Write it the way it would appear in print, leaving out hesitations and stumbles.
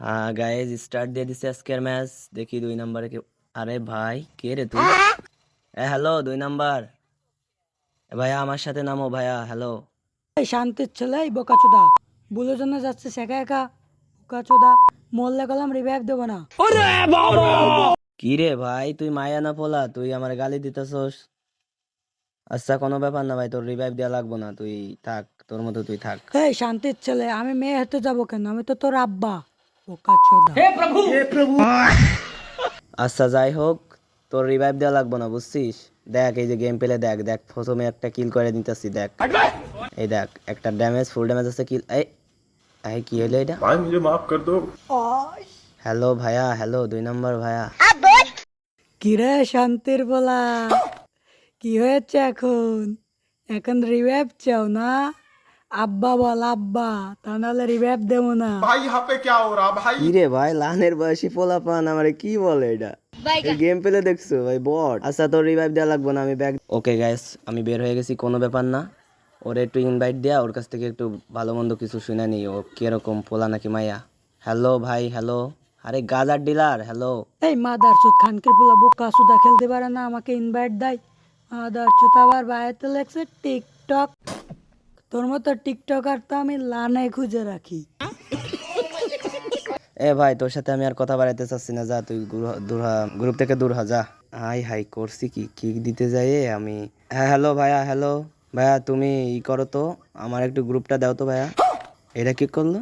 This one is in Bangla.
হ্যাঁ গাইজ স্টার্ট দিয়ে দিছে আজকের ম্যাচ। দেখি 2 নম্বরে কে। আরে ভাই কে রে তুই? হ্যালো 2 নম্বর। ভাইয়া আমার সাথে নামো ভাইয়া। হ্যালো। এই শান্তির ছেলে, এই বোকাচোদা বুলোর জন্য যাচ্ছে একা একা। বোকাচোদা, মরলে গেলাম রিভাইভ দেবো না। কি রে ভাই, তুই মায়া না পোলা, তুই আমার গালি দিতেছস? আচ্ছা কোনো ব্যাপার না ভাই, তোর রিভাইভ দেওয়া লাগবো না, তুই থাক, তোর মতো তুই থাক। এই শান্তির ছেলে, আমি মেয়ে হতে যাবো কেন? আমি তো তোর আব্বা। বোকাচোদা। আচ্ছা যাই হোক, তোর রিভাইভ দেওয়া লাগবো না বুঝছিস। দেখ এই যে গেম পেলে দেখ, দেখ প্রথমে একটা কিল করে নিতেছি দেখ। এই দেখ একটা ড্যামেজ, ফুল ড্যামেজ আছে কিল। এই এই কি হলো এটা? भाई मुझे माफ कर दो। হ্যালো ভাইয়া, হ্যালো 2 নম্বর ভাইয়া। কিরে শান্তির বলা, কি হয়েছে এখন? এখন রিভাইভ চাও না? আব্বা বল আব্বা, তা নাহলে রিভাইভ দেবো না। भाई यहाँ पे क्या हो रहा भाई? কি রে ভাই, লানের বয়সী পোলা পান আমারে কি বলে এটা? এই গেম পেলে দেখছো ভাই বট। আচ্ছা তোর রিভাইভ দেওয়া লাগবে না, আমি ব্যাক। ওকে গাইস, আমি বের হয়ে গেছি, কোনো ব্যাপার না। ওর একটু ইনভাইট দেয়া, ওর কাছ থেকে একটু ভালো মন্দ কিছু শুনে নি, ও কিরকম পোলা নাকি মাইয়া। হ্যালো ভাই, হ্যালো। আরে গাজার ডিলার, হ্যালো। এই মাদার চোদ খানকির পোলা বোকাচোদা খেলতে পারে না, আমাকে ইনভাইট দেয়। মাদার চোদ আবার বাইরে লেগছে টিকটক। তোর মতো টিকটকার তো আমি লানে খুঁজে রাখি। এ ভাই তোর সাথে আমি আর কথা বাড়াইতে চাচ্ছি না, যা তুই দূর হ, গ্রুপ থেকে দূর হ যা। হাই হাই করছি কি, কিক দিতে যাই আমি। হ্যাঁ হ্যালো ভাইয়া, হ্যালো ভাইয়া, তুমি ই করো তো, আমার একটু গ্রুপটা দাও তো ভাইয়া। এটা কি করলো?